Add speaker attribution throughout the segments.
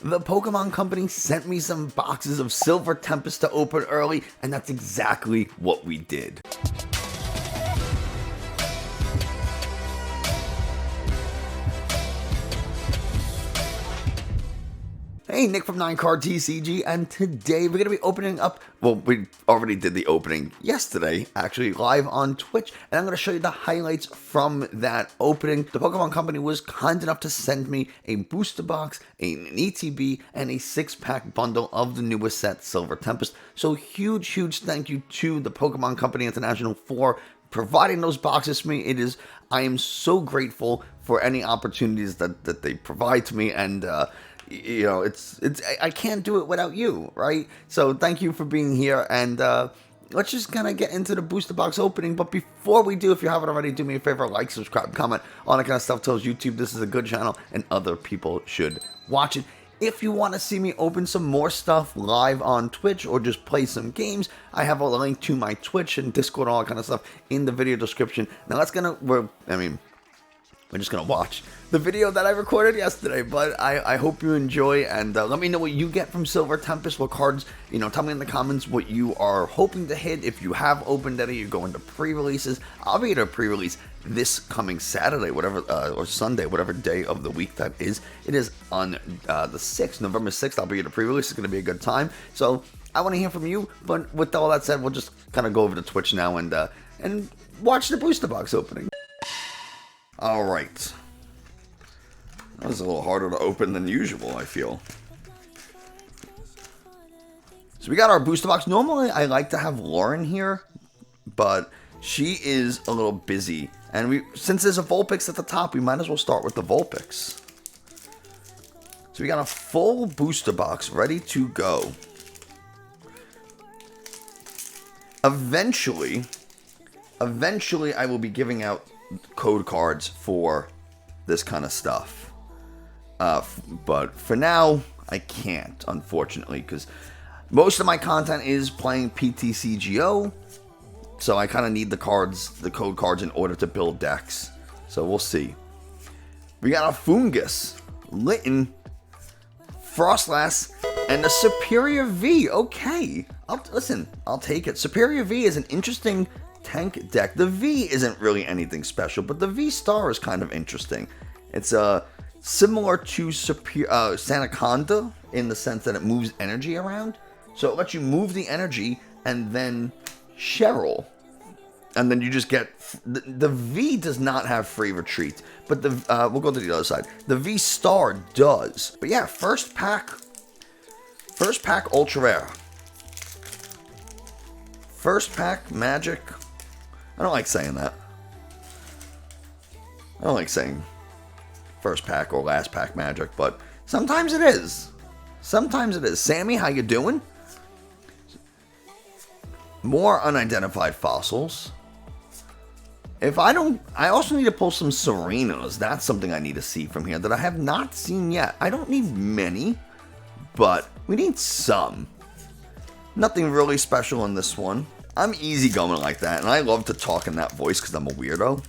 Speaker 1: The Pokemon Company sent me some boxes of Silver Tempest to open early, and that's exactly what we did. Hey, Nick from 9Card TCG, and today we're going to be opening up, well, we already did the opening yesterday, actually, live on Twitch, and I'm going to show you the highlights from that opening. The Pokemon Company was kind enough to send me a booster box, an ETB, and a 6-pack bundle of the newest set, Silver Tempest. So huge thank you to the Pokemon Company International for providing those boxes to me. I am so grateful for any opportunities that they provide to me, and you know, I can't do it without you, right? So thank you for being here, and let's just kind of get into the booster box opening. But before we do, if you haven't already, do me a favor, like, subscribe, comment, all that kind of stuff. Tells YouTube this is a good channel and other people should watch it. If you want to see me open some more stuff live on Twitch or just play some games, I have a link to my Twitch and Discord, all that kind of stuff in the video description. Now we're just going to watch the video that I recorded yesterday, but I hope you enjoy, and let me know what you get from Silver Tempest, what cards, tell me in the comments what you are hoping to hit. If you have opened any, you're going to pre-releases. I'll be at a pre-release this coming Saturday, or Sunday, whatever day of the week that is. It is on the 6th, November 6th, I'll be at a pre-release. It's going to be a good time, so I want to hear from you, but with all that said, we'll just kind of go over to Twitch now and watch the booster box opening. Alright. That was a little harder to open than usual, I feel. So we got our booster box. Normally, I like to have Lauren here, but she is a little busy. And since there's a Vulpix at the top, we might as well start with the Vulpix. So we got a full booster box ready to go. Eventually, I will be giving out code cards for this kind of stuff, but for now I can't, unfortunately, because most of my content is playing PTCGO, so I kind of need the code cards in order to build decks. So we'll see. We got a Fungus, Litten, Frostlass, and a Superior V. Okay, I'll take it. Superior V is an interesting tank deck. The V isn't really anything special, but the V Star is kind of interesting. It's similar to Sanaconda in the sense that it moves energy around. So it lets you move the energy and then Cheryl. And then you just get... The V does not have free retreat, but we'll go to the other side. The V Star does. But yeah, first pack Ultra Rare. First pack Magic. I don't like saying that. I don't like saying first pack or last pack Magic, but sometimes it is. Sometimes it is. Sammy, how you doing? More unidentified fossils. I also need to pull some Serenos. That's something I need to see from here that I have not seen yet. I don't need many, but we need some. Nothing really special in this one. I'm easygoing like that, and I love to talk in that voice because I'm a weirdo.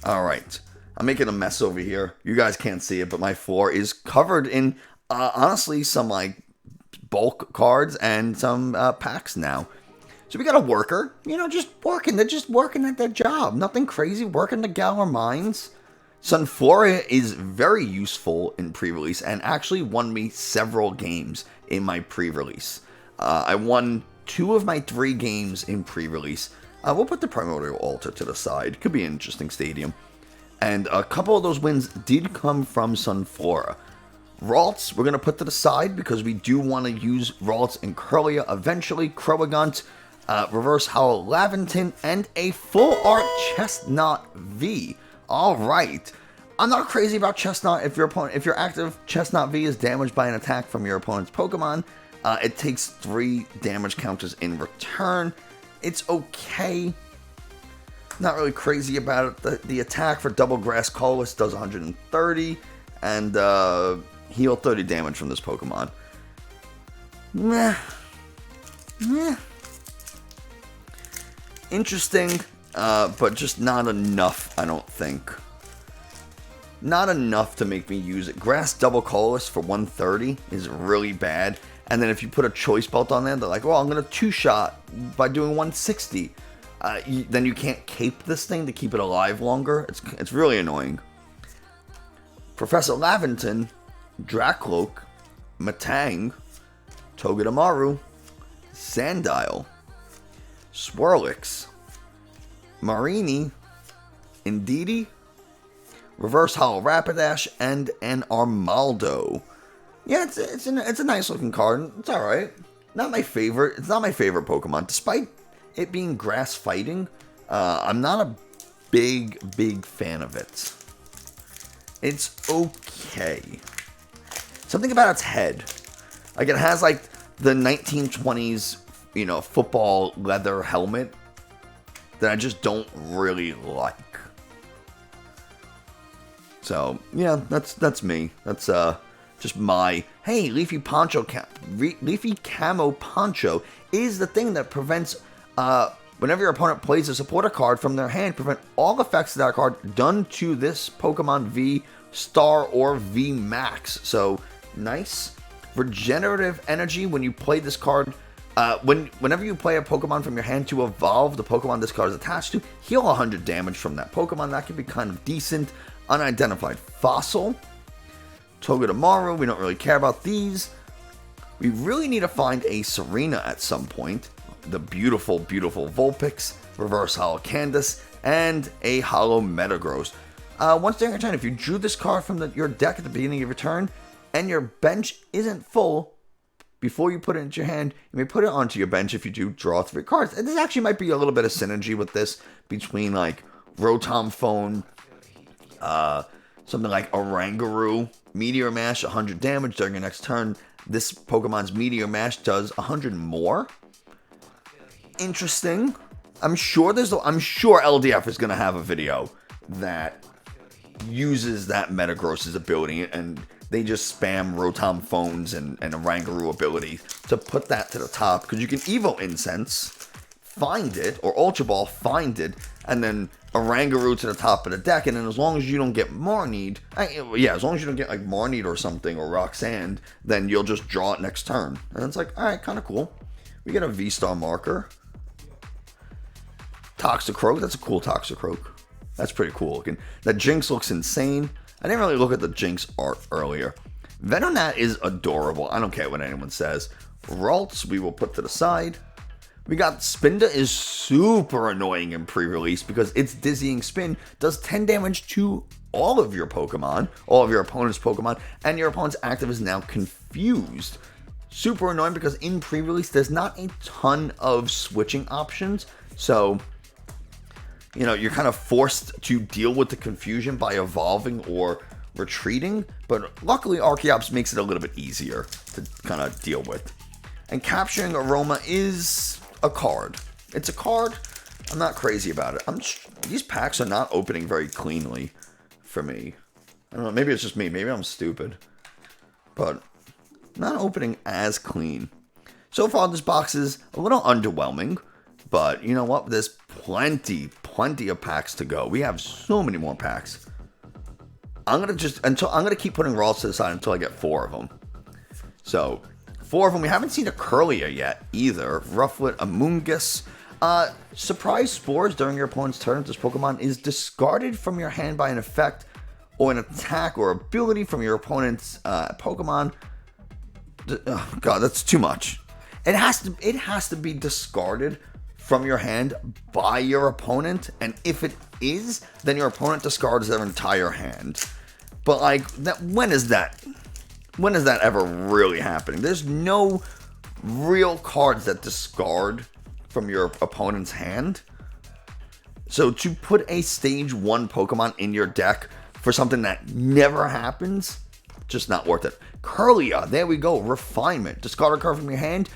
Speaker 1: Alright, I'm making a mess over here. You guys can't see it, but my floor is covered in, honestly, some, bulk cards and some packs now. So we got a worker, just working. They're just working at their job. Nothing crazy, working the Galar mines. Sunflora is very useful in pre-release and actually won me several games in my pre-release. I won 2 of my 3 games in pre-release. We'll put the Primordial Altar to the side. Could be an interesting stadium. And a couple of those wins did come from Sunflora. Ralts, we're going to put to the side because we do want to use Ralts and Curlia eventually. Croagant, Reverse Howl Laventon, and a full art Chestnut V. Alright. I'm not crazy about Chestnut. If your active Chestnut V is damaged by an attack from your opponent's Pokemon, it takes 3 damage counters in return. It's okay. Not really crazy about it. The attack for Double Grass Colorless does 130, and heal 30 damage from this Pokemon. Meh. Interesting, but just not enough, I don't think. not enough to make me use it. Grass double colorless for 130 is really bad. And then if you put a choice belt on there, they're like, well, I'm going to two-shot by doing 160. Then you can't cape this thing to keep it alive longer. It's really annoying. Professor Laventon, Dracloak, Matang, Togedemaru, Sandile, Swirlix, Marini, Indeedee, Reverse Hollow Rapidash, and an Armaldo. Yeah, it's a nice looking card. It's alright. Not my favorite. It's not my favorite Pokemon. Despite it being grass fighting, I'm not a big fan of it. It's okay. Something about its head. Like, it has, like, the 1920s, football leather helmet that I just don't really like. So, yeah, that's me. That's, just my, hey, Leafy Camo Poncho is the thing that prevents, whenever your opponent plays a supporter card from their hand, prevent all effects of that card done to this Pokemon V Star or V Max. So, nice. Regenerative energy when you play this card. Whenever you play a Pokemon from your hand to evolve the Pokemon this card is attached to, heal 100 damage from that Pokemon. That can be kind of decent. Unidentified Fossil. Togedemaru, we don't really care about these. We really need to find a Serena at some point. The beautiful Vulpix, Reverse Hollow Candace, and a Hollow Metagross. Once during your turn, if you drew this card from your deck at the beginning of your turn, and your bench isn't full, before you put it into your hand, you may put it onto your bench if you do draw 3 cards. And this actually might be a little bit of synergy with this, between like Rotom Phone, something like Oranguru, Meteor Mash, 100 damage during your next turn. This Pokemon's Meteor Mash does 100 more. Interesting. I'm sure LDF is going to have a video that uses that Metagross's ability, and they just spam Rotom Phones and Oranguru ability to put that to the top, because you can Evo Incense, find it, or Ultra Ball, find it, and then Oranguru to the top of the deck, and then as long as you don't get Marnied, as long as you don't get like Marnied or something, or Roxanne, then you'll just draw it next turn. And it's like, alright, kind of cool. We get a V-Star marker. Toxicroak, that's a cool Toxicroak. That's pretty cool looking. The Jinx looks insane. I didn't really look at the Jinx art earlier. Venonat is adorable. I don't care what anyone says. Ralts, we will put to the side. We got Spinda is super annoying in pre-release because its Dizzying Spin does 10 damage to all of your Pokemon, all of your opponent's Pokemon, and your opponent's active is now confused. Super annoying because in pre-release there's not a ton of switching options, so you're kind of forced to deal with the confusion by evolving or retreating, but luckily Archeops makes it a little bit easier to kind of deal with. And capturing Aroma is a card. It's a card. I'm not crazy about it. These packs are not opening very cleanly for me. I don't know, maybe it's just me. Maybe I'm stupid. But not opening as clean. So far, this box is a little underwhelming. But you know what? There's plenty of packs to go. We have so many more packs. I'm gonna keep putting Ralts to the side until I get 4 of them. So 4 of them. We haven't seen a Curlia yet either. Rufflet, Amoonguss. Surprise Spores during your opponent's turn. If this Pokemon is discarded from your hand by an effect or an attack or ability from your opponent's Pokemon. Oh God, that's too much. It has to be discarded from your hand by your opponent, and if it is, then your opponent discards their entire hand. But like, when is that ever really happening? There's no real cards that discard from your opponent's hand. So to put a stage 1 Pokemon in your deck for something that never happens, just not worth it. Curlia, there we go. Refinement. Discard a card from your hand,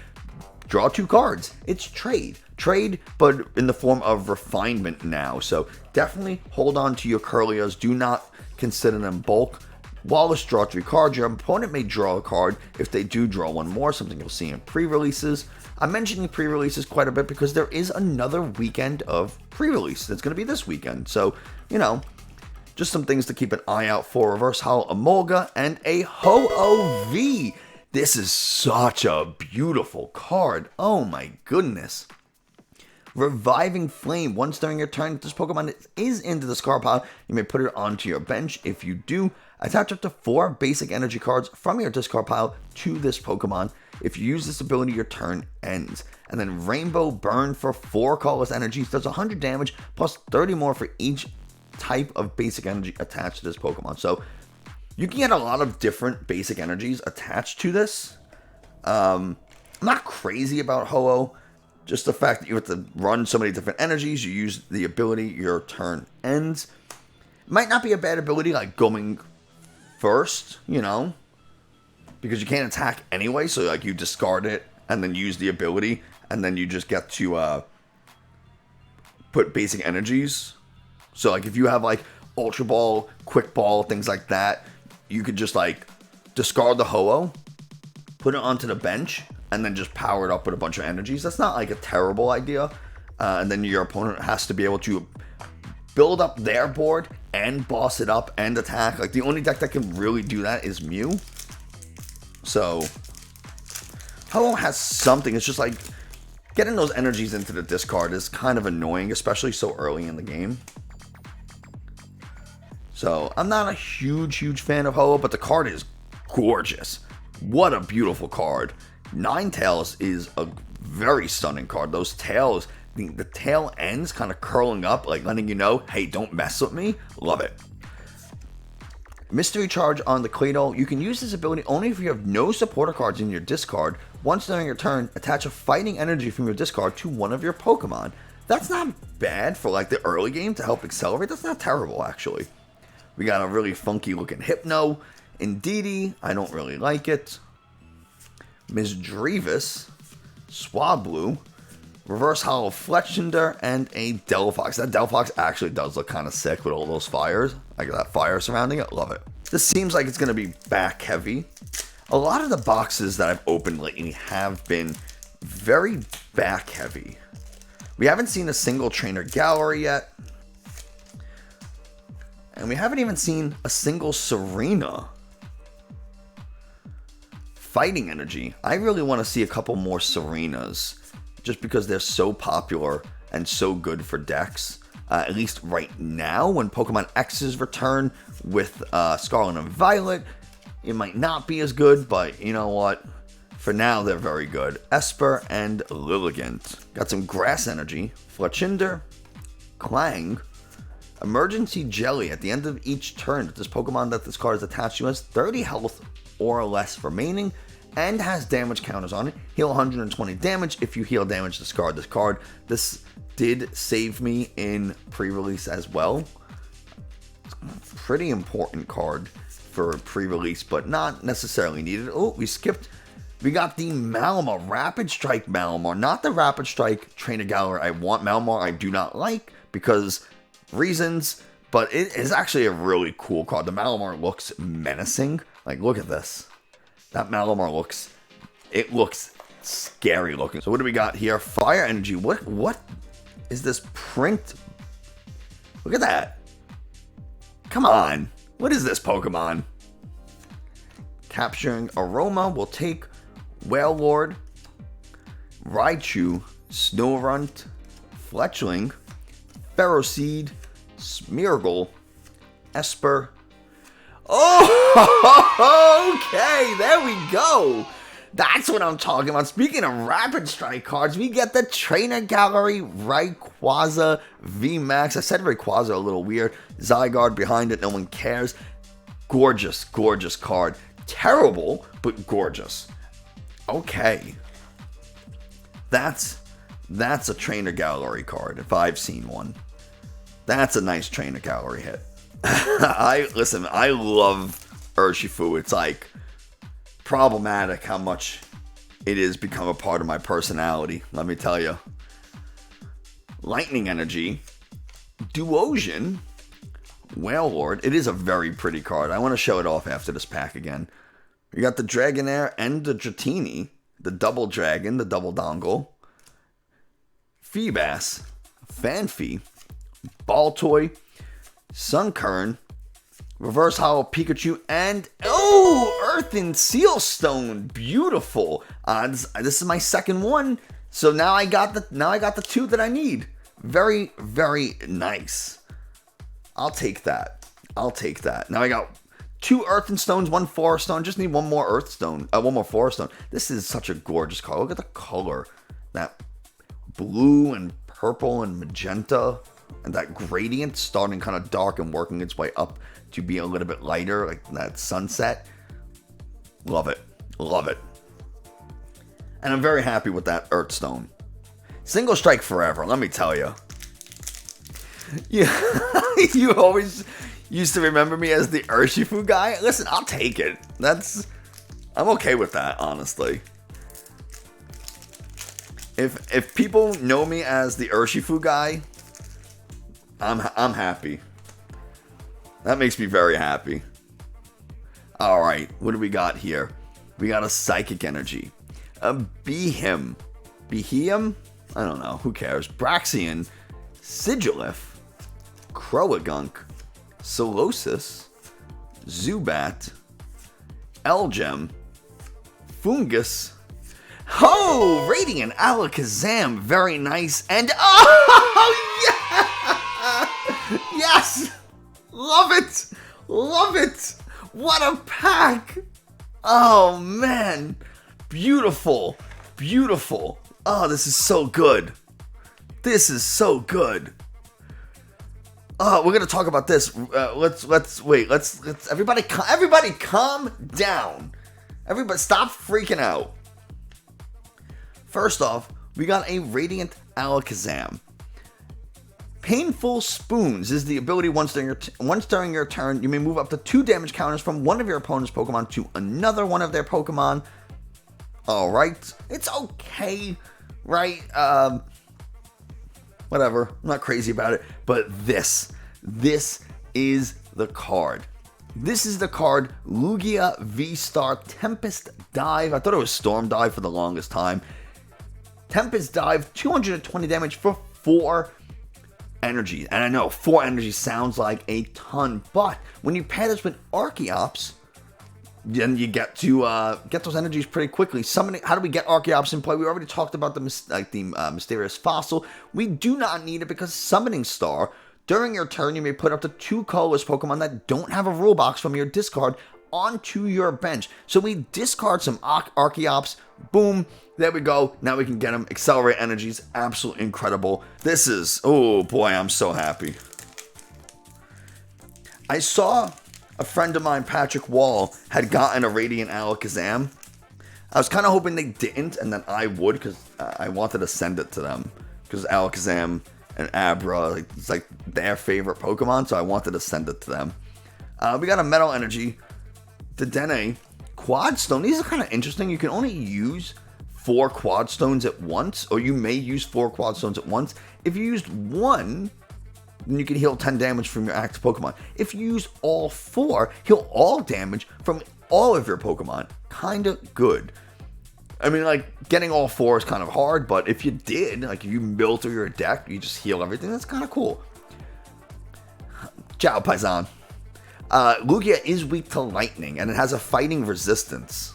Speaker 1: draw 2 cards. It's trade. Trade, but in the form of refinement now. So definitely hold on to your Curlias. Do not consider them bulk. Wallace, draw 3 cards. Your opponent may draw a card if they do draw 1 more, something you'll see in pre-releases. I'm mentioning pre-releases quite a bit because there is another weekend of pre-release that's going to be this weekend. So, Just some things to keep an eye out for. Reverse Hollow Emolga and a Ho-Oh-V. This is such a beautiful card. Oh my goodness. Reviving Flame. Once during your turn, this Pokemon is in the discard pile. You may put it onto your bench. If you do, attach up to 4 basic energy cards from your discard pile to this Pokemon. If you use this ability, your turn ends. And then Rainbow Burn for 4 colorless energies does 100 damage plus 30 more for each type of basic energy attached to this Pokemon. So you can get a lot of different basic energies attached to this. I'm not crazy about Ho-Oh. Just the fact that you have to run so many different energies, you use the ability, your turn ends. Might not be a bad ability, like going first, you know, because you can't attack anyway, so like you discard it and then use the ability, and then you just get to put basic energies. So like if you have like Ultra Ball, Quick Ball, things like that, you could just like discard the Ho-Oh, put it onto the bench, and then just power it up with a bunch of energies. That's not like a terrible idea. And then your opponent has to be able to build up their board and boss it up and attack. Like the only deck that can really do that is Mew. So Ho-Oh has something. It's just like getting those energies into the discard is kind of annoying, especially so early in the game. So I'm not a huge fan of Ho-Oh, but the card is gorgeous. What a beautiful card. Ninetales is a very stunning card. Those tails, the tail ends kind of curling up, like letting you know, hey, don't mess with me. Love it. Mystery Charge on the Claydol. You can use this ability only if you have no supporter cards in your discard. Once during your turn, attach a fighting energy from your discard to one of your Pokemon. That's not bad for like the early game to help accelerate. That's not terrible, actually. We got a really funky looking Hypno. Indeedee, I don't really like it. Misdreavus, Swablu, Reverse Hollow Fletchinder, and a Delphox. That Delphox actually does look kind of sick with all those fires. Like that fire surrounding it. Love it. This seems like it's going to be back heavy. A lot of the boxes that I've opened lately have been very back heavy. We haven't seen a single Trainer Gallery yet. And we haven't even seen a single Serena. Fighting Energy. I really want to see a couple more Serenas, just because they're so popular and so good for decks. At least right now, when Pokemon X's return with Scarlet and Violet, it might not be as good, but you know what? For now, they're very good. Esper and Lilligant. Got some Grass Energy. Fletchinder, Clang, Emergency Jelly. At the end of each turn, this Pokemon that this card is attached to has 30 health or less remaining and has damage counters on it. Heal 120 damage. If you heal damage, discard this card. This did save me in pre-release as well. Pretty important card for pre-release, but not necessarily needed. Oh, we skipped. We got the Malamar, Rapid Strike Malamar, not the Rapid Strike Trainer Gallery I want. Malamar I do not like because reasons, but it is actually a really cool card. The Malamar looks menacing. Like, look at this. That Malamar looks scary looking. So what do we got here? Fire Energy. What is this print? Look at that. Come on. What is this Pokemon? Capturing Aroma will take Wailord, Raichu, Snorunt, Fletchling, Ferroseed, Smeargle, Esper. Oh, okay, there we go. That's what I'm talking about. Speaking of Rapid Strike cards, we get the Trainer Gallery Rayquaza VMAX. I said Rayquaza a little weird. Zygarde behind it, no one cares. Gorgeous, gorgeous card. Terrible, but gorgeous. Okay. That's a Trainer Gallery card, if I've seen one. That's a nice Trainer Gallery hit. I love Urshifu. It's like problematic how much it has become a part of my personality, let me tell you. Lightning Energy, Duosion, Wailord. It is a very pretty card. I want to show it off after this pack again. We got the Dragonair and the Dratini, the double dragon, the double dongle, Feebas, Fanfy, Baltoy, Sunkern, Reverse Hollow Pikachu, and Earth and Seal Stone. Beautiful. This is my second one, so now I got the two that I need. Very, very nice. I'll take that. Now I got 2 Earth and Stones, 1 Forest Stone. Just need 1 more Earth Stone, 1 more Forest Stone. This is such a gorgeous card. Look at the color. That blue and purple and magenta, and that gradient starting kind of dark and working its way up to be a little bit lighter, like that sunset. Love it. And I'm very happy with that Earth Stone. Single strike forever, let me tell you. You always used to remember me as the Urshifu guy. Listen, I'll take it. I'm okay with that, honestly. If people know me as the Urshifu guy, I'm happy. That makes me very happy. Alright, what do we got here? We got a Psychic Energy. A Behem. Behem? I don't know, who cares? Braxian. Sigilif. Croagunk. Solosis. Zubat. Elgem. Fungus. Oh, Radiant Alakazam. Very nice. And yes! Love it! What a pack! Oh, man. Beautiful. Oh, this is so good. Oh, we're gonna talk about this. Let's wait. Let's everybody calm down. Everybody stop freaking out. First off, we got a Radiant Alakazam. Painful Spoons is the ability once during your turn, you may move up to 2 damage counters from one of your opponent's Pokemon to another one of their Pokemon. Alright, it's okay, right? Whatever, I'm not crazy about it, but this is the card. This is the card, Lugia V-Star Tempest Dive. I thought it was Storm Dive for the longest time. Tempest Dive, 220 damage for 4 energy. And I know 4 energy sounds like a ton, but when you pair this with Archeops, then you get to get those energies pretty quickly. How do we get Archeops in play? We already talked about the Mysterious Fossil. We do not need it because Summoning Star. During your turn, you may put up to 2 colorless Pokemon that don't have a rule box from your discard onto your bench. So we discard some Archeops. Boom. There we go. Now we can get them. Accelerate energies. Absolutely incredible. This is... Oh, boy, I'm so happy. I saw a friend of mine, Patrick Wall, had gotten a Radiant Alakazam. I was kind of hoping they didn't, and then I would, because I wanted to send it to them. Because Alakazam and Abra, it's like their favorite Pokemon, so I wanted to send it to them. We got a Metal Energy, Dedenne, Quad Stone. These are kind of interesting. You can only use 4 Quad Stones at once, or you may use 4 Quad Stones at once. If you used 1, then you can heal 10 damage from your active Pokemon. If you use all 4, heal all damage from all of your Pokemon. Kinda good. I mean, like, getting all 4 is kind of hard, but if you did, like, if you mill through your deck, you just heal everything, that's kind of cool. Ciao, Paisan. Lugia is weak to lightning, and it has a fighting resistance.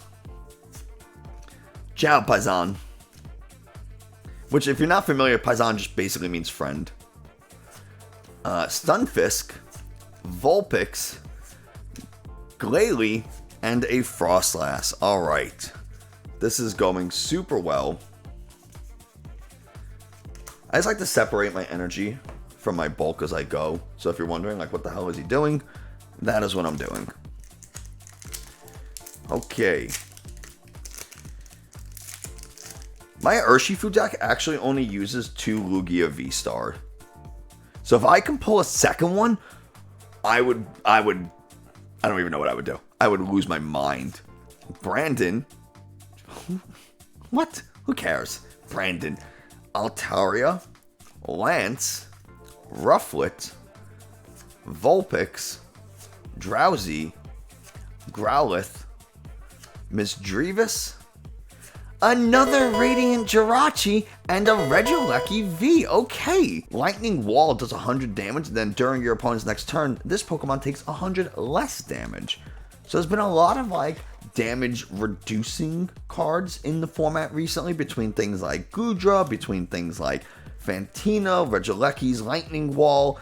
Speaker 1: Ciao, Paisan. Which, if you're not familiar, Paisan just basically means friend. Stunfisk, Vulpix, Glalie, and a Frostlass. Alright. This is going super well. I just like to separate my energy from my bulk as I go. So if you're wondering, like, what the hell is he doing? That is what I'm doing. Okay. My Urshifu deck actually only uses 2 Lugia V-Star. So if I can pull a second one, I don't even know what I would do. I would lose my mind. Brandon. What? Who cares? Brandon. Altaria. Lance. Rufflet. Vulpix. Drowsy. Growlithe. Misdreavus. Another Radiant Jirachi and a Regieleki V. Okay. Lightning Wall does 100 damage, then during your opponent's next turn, this Pokemon takes 100 less damage. So there's been a lot of like damage reducing cards in the format recently, between things like Gudra, between things like Fantina, Regieleki's Lightning Wall,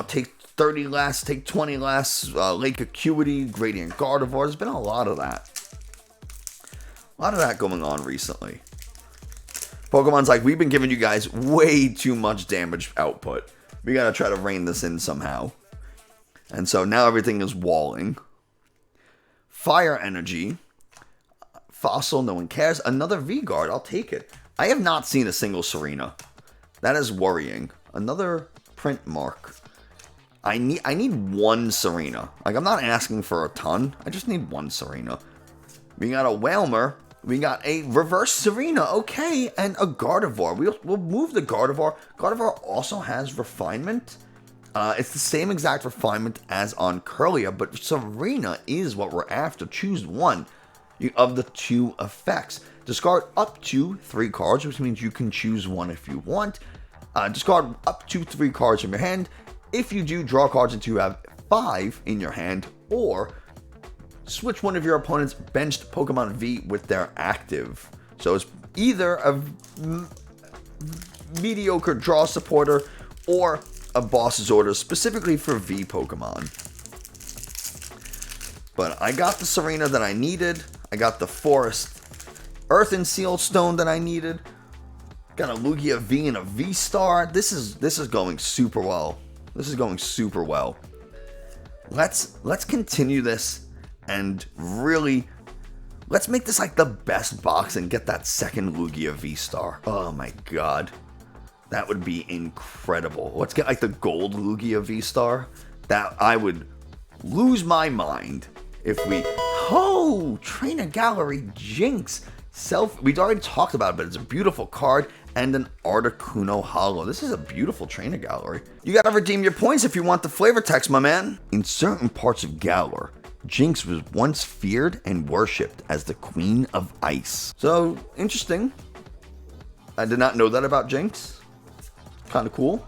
Speaker 1: take 30 less, take 20 less, Lake Acuity, Gradient Gardevoir. There's been a lot of that. A lot of that going on recently. Pokemon's like, we've been giving you guys way too much damage output. We gotta try to rein this in somehow. And so now everything is walling. Fire Energy. Fossil, no one cares. Another V-Guard, I'll take it. I have not seen a single Serena. That is worrying. Another Print Mark. I need one Serena. Like, I'm not asking for a ton. I just need one Serena. We got a Whalmer. We got a Reverse Serena, okay, and a Gardevoir. We'll move the Gardevoir. Gardevoir also has Refinement. It's the same exact refinement as on Kirlia, but Serena is what we're after. Choose one of the two effects. Discard up to 3 cards, which means you can choose one if you want. Discard up to 3 cards from your hand. If you do, draw cards until you have 5 in your hand, or switch one of your opponent's benched Pokemon V with their active. So it's either a mediocre draw supporter or a boss's order specifically for V Pokemon. But I got the Serena that I needed. I got the Forest Earth and Seal Stone that I needed. Got a Lugia V and a V-Star. This is going super well. This is going super well. Let's continue this. And really, let's make this like the best box and get that second Lugia V-Star. Oh my god. That would be incredible. Let's get like the gold Lugia V-Star. That I would lose my mind if we... Oh! Trainer Gallery Jinx. We'd already talked about it, but it's a beautiful card. And an Articuno Hollow. This is a beautiful Trainer Gallery. You gotta redeem your points if you want the flavor text, my man. In certain parts of Galar, Jinx was once feared and worshipped as the Queen of Ice. So, interesting. I did not know that about Jinx. Kind of cool.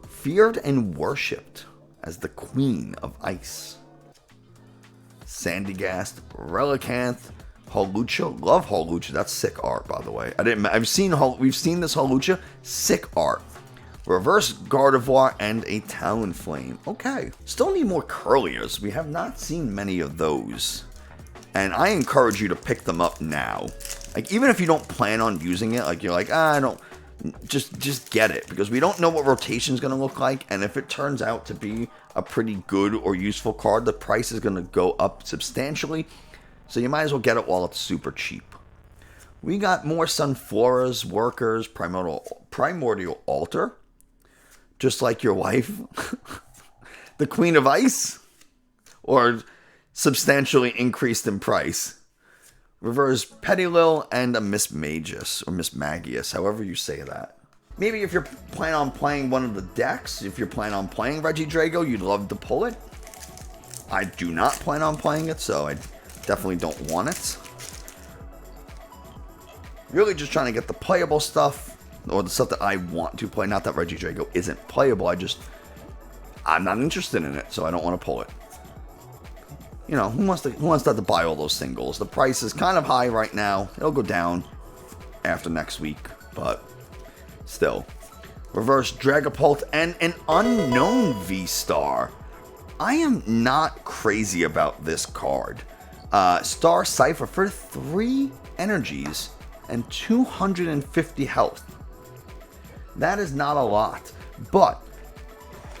Speaker 1: Feared and worshipped as the Queen of Ice. Sandygast, Relicanth, Hawlucha. Love Hawlucha. That's sick art, by the way. We've seen this Hawlucha. Sick art. Reverse Gardevoir and a Talonflame. Okay. Still need more Curliers. We have not seen many of those. And I encourage you to pick them up now. Like, even if you don't plan on using it, like, you're like, I don't... Just get it. Because we don't know what rotation's going to look like. And if it turns out to be a pretty good or useful card, the price is going to go up substantially. So you might as well get it while it's super cheap. We got more Sunfloras, Workers, Primordial Altar. Just like your wife. The Queen of Ice. Or substantially increased in price. Reverse Petilil and a Miss Magus. Or Miss Magius. However you say that. Maybe if you're planning on playing one of the decks. If you're planning on playing Regidrago. You'd love to pull it. I do not plan on playing it. So I definitely don't want it. Really just trying to get the playable stuff. Or the stuff that I want to play. Not that Regidrago isn't playable. I'm not interested in it. So I don't want to pull it. You know, who wants to buy all those singles? The price is kind of high right now. It'll go down after next week. But still. Reverse Dragapult and an unknown V-Star. I am not crazy about this card. Star Cypher for 3 energies and 250 health. That is not a lot, but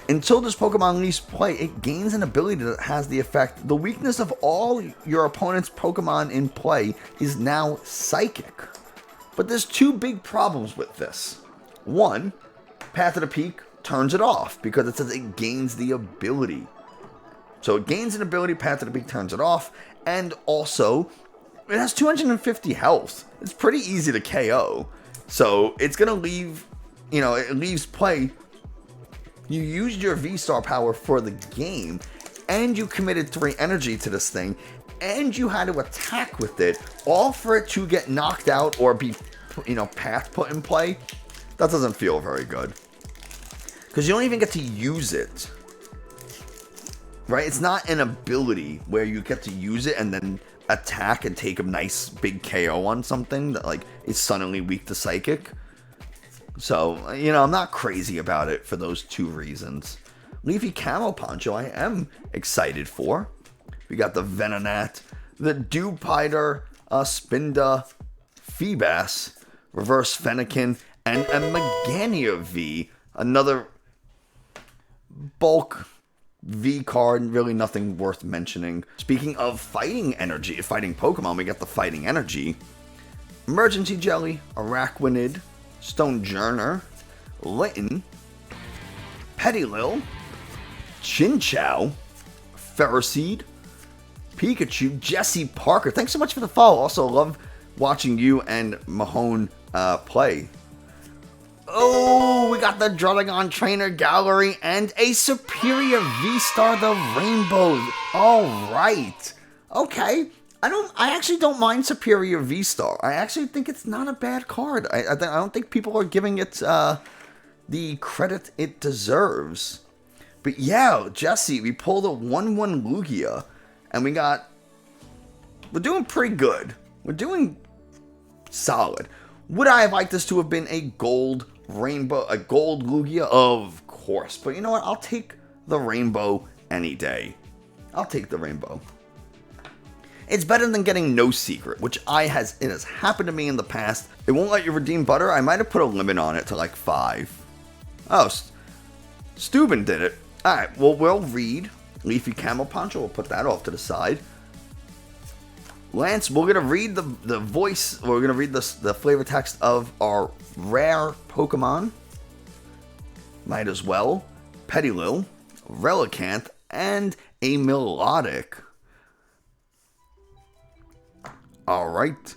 Speaker 1: until this Pokemon leaves play, it gains an ability that has the effect. The weakness of all your opponent's Pokemon in play is now Psychic. But there's 2 big problems with this. One, Path of the Peak turns it off because it says it gains the ability. So it gains an ability, Path of the Peak turns it off, and also it has 250 health. It's pretty easy to KO. So it's going to leave, it leaves play. You used your V-Star power for the game, and you committed 3 energy to this thing, and you had to attack with it, all for it to get knocked out or be, path put in play. That doesn't feel very good. Because you don't even get to use it. Right? It's not an ability where you get to use it and then attack and take a nice big KO on something that, like, is suddenly weak to psychic. So, I'm not crazy about it for those two reasons. Leafy Camo Poncho I am excited for. We got the Venonat, the Dewpider, Spinda, Feebas, Reverse Fennekin, and a Megania V. Another bulk V card, really nothing worth mentioning. Speaking of fighting Pokemon, we got the Fighting Energy, Emergency Jelly, Araquanid, Stonejourner, Litten, Petilil, Chinchou, Ferroseed, Pikachu, Jesse Parker. Thanks so much for the follow. Also, love watching you and Mahone play. Oh, we got the Druddigon Trainer Gallery and a Superior V-Star, the Rainbow. All right. Okay. I actually don't mind Superior V-Star. I actually think it's not a bad card. I don't think people are giving it the credit it deserves. But yeah, Jesse, we pulled a 1/1 Lugia, and we're doing pretty good. We're doing solid. Would I have liked this to have been a gold Lugia? Of course. But you know what? I'll take the rainbow any day. I'll take the rainbow. It's better than getting no secret, which it has happened to me in the past. It won't let you redeem butter. I might have put a limit on it to like 5. Oh, Steuben did it. Alright, well, we'll read Leafy Camo Poncho. We'll put that off to the side. Lance, we're going to read the voice, we're going to read the flavor text of our rare Pokemon. Might as well. Petilil, Relicanth, and a Melodic. Alright.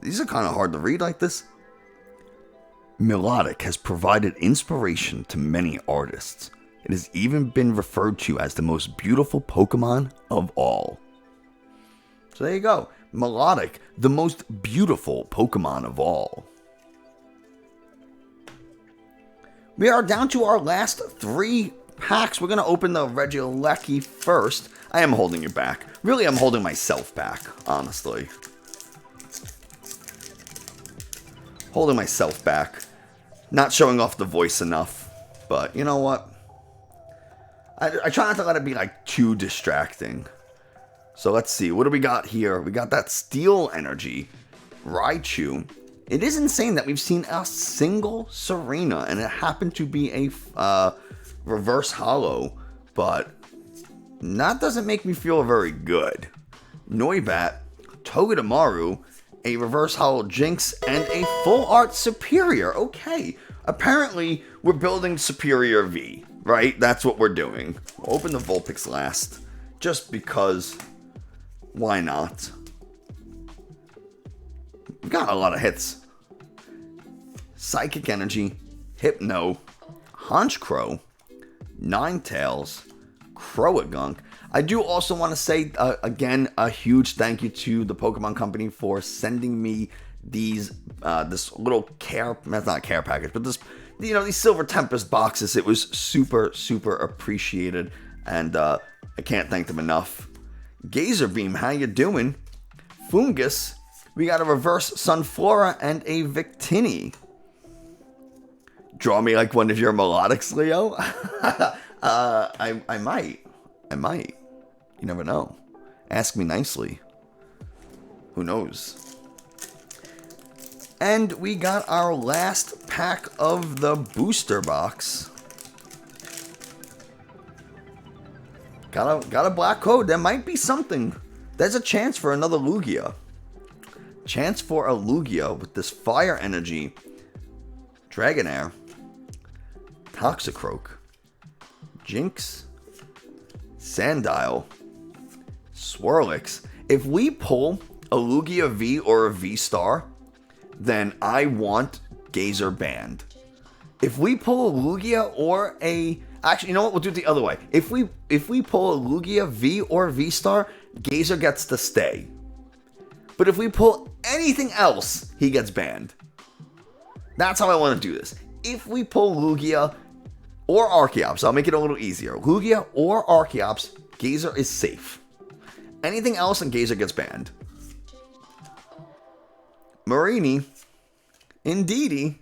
Speaker 1: These are kind of hard to read like this. Melodic has provided inspiration to many artists. It has even been referred to as the most beautiful Pokemon of all. So there you go. Melodic, the most beautiful Pokemon of all. We are down to our last 3 packs. We're going to open the Regieleki first. I am holding you back. Really, I'm holding myself back, honestly. Holding myself back. Not showing off the voice enough. But you know what? I try not to let it be like too distracting. So let's see. What do we got here? We got that Steel Energy. Raichu. It is insane that we've seen a single Serena. And it happened to be a reverse holo. But that doesn't make me feel very good. Noibat. Togedemaru. A reverse holo Jinx. And a full art Superior. Okay. Apparently, we're building Superior V. Right? That's what we're doing. We'll open the Vulpix last. Just because... why not? We got a lot of hits. Psychic Energy, Hypno, Honchkrow, Ninetales, Croagunk. I do also want to say, again, a huge thank you to the Pokemon Company for sending me these, this little that's not a care package, but this, these Silver Tempest boxes. It was super, super appreciated, and I can't thank them enough. Gazer Beam, how you doing? Fungus, we got a reverse Sunflora and a Victini. Draw me like one of your melodics, Leo. I might. You never know. Ask me nicely. Who knows? And we got our last pack of the booster box. Got a black code. There might be something. There's a chance for another Lugia. Chance for a Lugia with this Fire Energy, Dragonair, Toxicroak, Jinx, Sandile, Swirlix. If we pull a Lugia V or a V-Star, then I want Gazer banned. If we pull a Lugia or a... Actually, you know what? We'll do it the other way. If we pull a Lugia V or V-Star, Gazer gets to stay. But if we pull anything else, he gets banned. That's how I want to do this. If we pull Lugia or Archeops, I'll make it a little easier. Lugia or Archeops, Gazer is safe. Anything else and Gazer gets banned. Marini, Indeedee,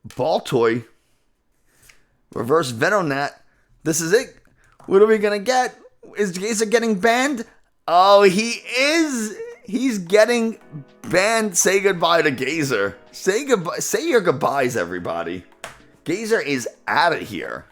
Speaker 1: Baltoy, Reverse Venonat. This is it. What are we going to get? Is Gazer getting banned? Oh, he is. He's getting banned. Say goodbye to Gazer. Say goodbye. Say your goodbyes, everybody. Gazer is out of here.